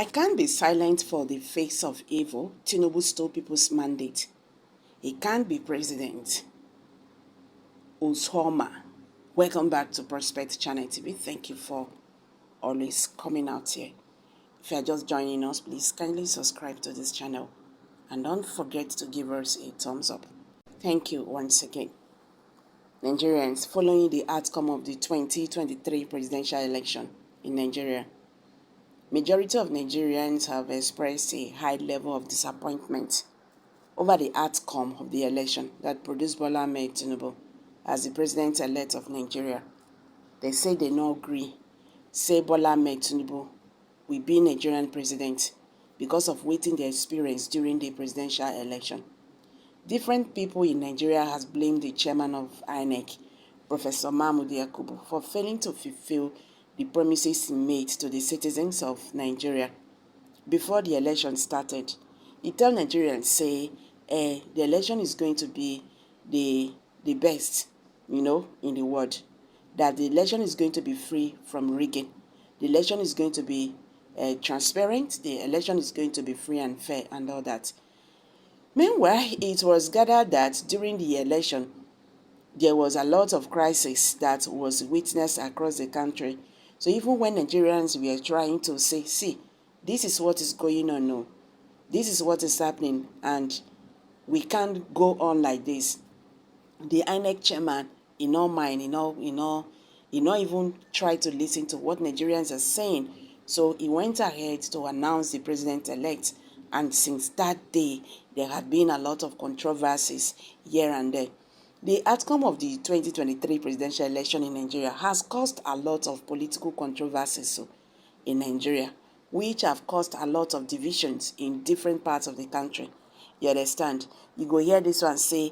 I can't be silent for the face of evil. Tinubu stole people's mandate. He can't be president. Uzoma. Welcome back to Prospect Channel TV. Thank you for always coming out here. If you are just joining us, please kindly subscribe to this channel and don't forget to give us a thumbs up. Thank you once again. Nigerians, following the outcome of the 2023 presidential election in Nigeria, majority of Nigerians have expressed a high level of disappointment over the outcome of the election that produced Bola Ahmed Tinubu as the president-elect of Nigeria. They say they no agree. Say Bola Ahmed Tinubu will be Nigerian president because of waiting they experienced during the presidential election. Different people in Nigeria has blamed the chairman of INEC, Professor Mahmoud Yakubu, for failing to fulfill the promises he made to the citizens of Nigeria before the election started. He told Nigerians, say, the election is going to be the best, in the world. That the election is going to be free from rigging. The election is going to be transparent. The election is going to be free and fair and all that. Meanwhile, it was gathered that during the election, there was a lot of crisis that was witnessed across the country. So even when Nigerians were trying to say, see, this is what is going on, no, this is what is happening, and we can't go on like this. The INEC chairman, in no mind, he not even try to listen to what Nigerians are saying. So he went ahead to announce the president-elect. And since that day, there had been a lot of controversies here and there. The outcome of the 2023 presidential election in Nigeria has caused a lot of political controversies in Nigeria, which have caused a lot of divisions in different parts of the country. You understand? You go hear this one say,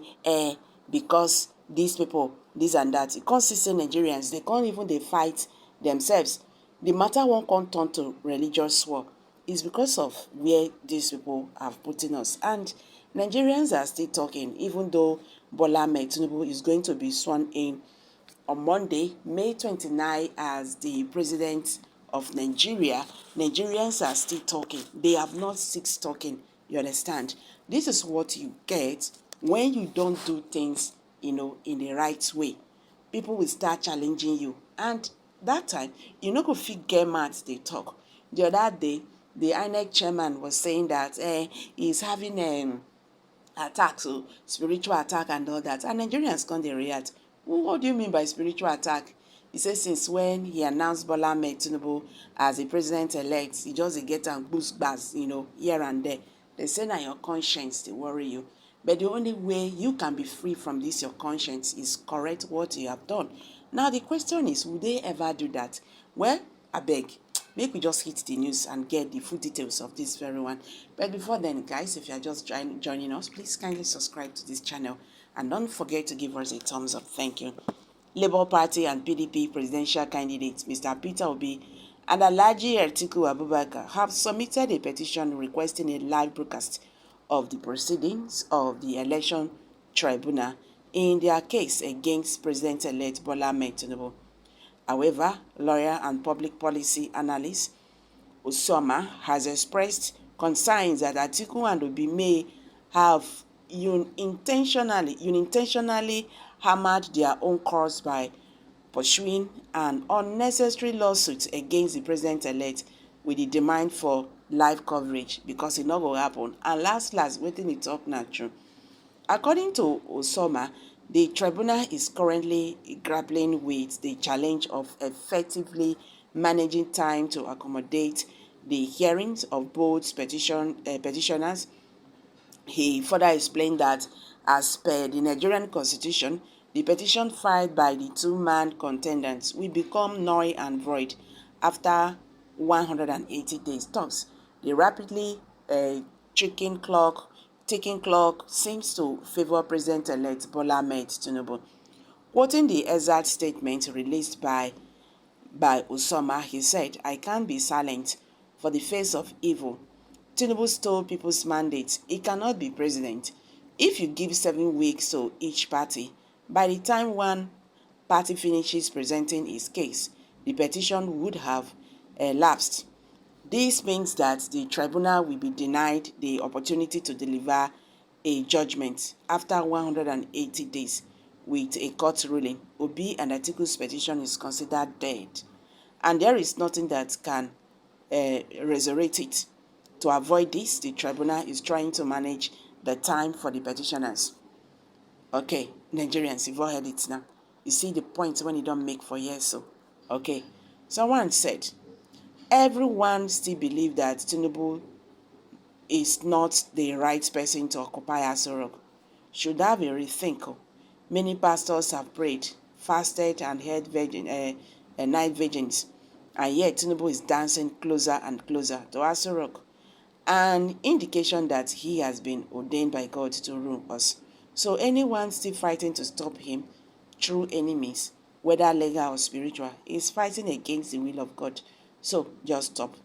because these people, this and that. You can't see Nigerians, they can't even they fight themselves. The matter won't come turn to religious war. It's because of where these people have put in us. And Nigerians are still talking, even though Bola Ahmed Tinubu is going to be sworn in on Monday, May 29, as the president of Nigeria. Nigerians are still talking. They have not ceased talking. You understand? This is what you get when you don't do things, in the right way. People will start challenging you. And that time, you know, go fit get mad, they talk. The other day, the INEC chairman was saying that he's having attacks, so spiritual attack and all that. And Nigerians can't react. Well, what do you mean by spiritual attack? He says since when he announced Bola Ahmed Tinubu as the president-elect, he just get and boost bars, here and there. They say now your conscience, they worry you. But the only way you can be free from this, your conscience, is correct what you have done. Now the question is, will they ever do that? Well, I beg, make we just hit the news and get the full details of this very one. But before then, guys, if you are just joining us, please kindly subscribe to this channel and don't forget to give us a thumbs up. Thank you. Labour Party and PDP presidential candidates Mr. Peter Obi and Alhaji Atiku Abubakar have submitted a petition requesting a live broadcast of the proceedings of the election tribunal in their case against President-elect Bola Ahmed Tinubu. However, lawyer and public policy analyst Uzoma has expressed concerns that Atiku and Obi may have unintentionally hammered their own cause by pursuing an unnecessary lawsuit against the president-elect with the demand for live coverage because it not go happen. And last, waiting it talk now true. According to Uzoma, the tribunal is currently grappling with the challenge of effectively managing time to accommodate the hearings of both petitioners. He further explained that as per the Nigerian constitution, the petition filed by the two-man contendants will become null and void after 180 days tops. The rapidly ticking clock seems to favor President-elect Bola Ahmed Tinubu. Quoting the exact statement released by Uzoma, he said, "I can't be silent for the face of evil. Tinubu stole people's mandate. He cannot be president. If you give 7 weeks to each party, by the time one party finishes presenting its case, the petition would have lapsed. This means that the tribunal will be denied the opportunity to deliver a judgment after 180 days with a court ruling. Obi and Atiku's petition is considered dead, and there is nothing that can resurrect it. To avoid this, the tribunal is trying to manage the time for the petitioners. Okay, Nigerians, you've all heard it now. You see the point when you don't make for years, so okay. Someone said, everyone still believe that Tinubu is not the right person to occupy ASO Rock. Should have a rethink. Many pastors have prayed, fasted, and held night vigils, and yet Tinubu is dancing closer and closer to ASO Rock, an indication that he has been ordained by God to rule us. So anyone still fighting to stop him, true enemies, whether legal or spiritual, is fighting against the will of God. So just stop.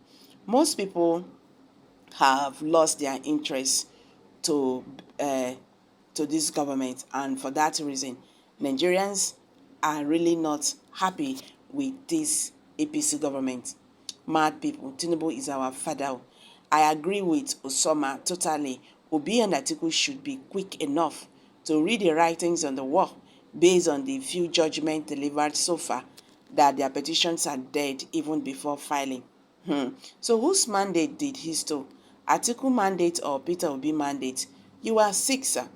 Most people have lost their interest to this government, and for that reason, Nigerians are really not happy with this APC government. Mad people, Tinubu is our father. I agree with Osoma totally. Obi and Atiku should be quick enough to read the writings on the wall based on the few judgments delivered so far that their petitions are dead even before filing. So whose mandate did he steal? Atiku mandate or Peter Obi mandate? You are sick, sir.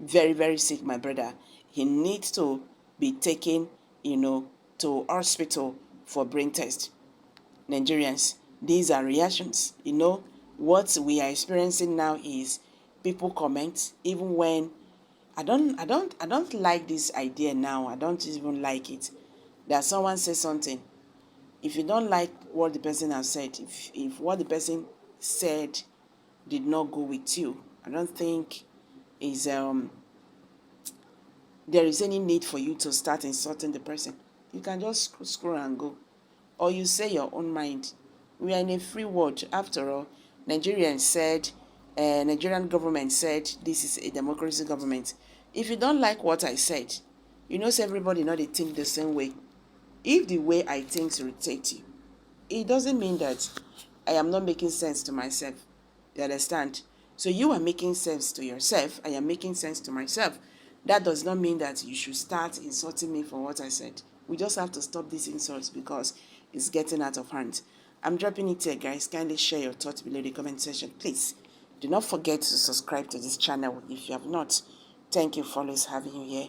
Very, very sick, my brother. He needs to be taken, to hospital for brain test. Nigerians, these are reactions. What we are experiencing now is people comment even when I don't like this idea now. I don't even like it. That someone says something. If you don't like what the person has said, if what the person said did not go with you, I don't think is there is any need for you to start insulting the person. You can just scroll and go, or you say your own mind. We are in a free world. After all, Nigerian government said this is a democracy government. If you don't like what I said, say everybody they think the same way. If the way I think irritates you, it doesn't mean that I am not making sense to myself. You understand? So you are making sense to yourself. I am making sense to myself. That does not mean that you should start insulting me for what I said. We just have to stop these insults because it's getting out of hand. I'm dropping it here, guys. Kindly share your thoughts below the comment section. Please do not forget to subscribe to this channel if you have not. Thank you for always having you here.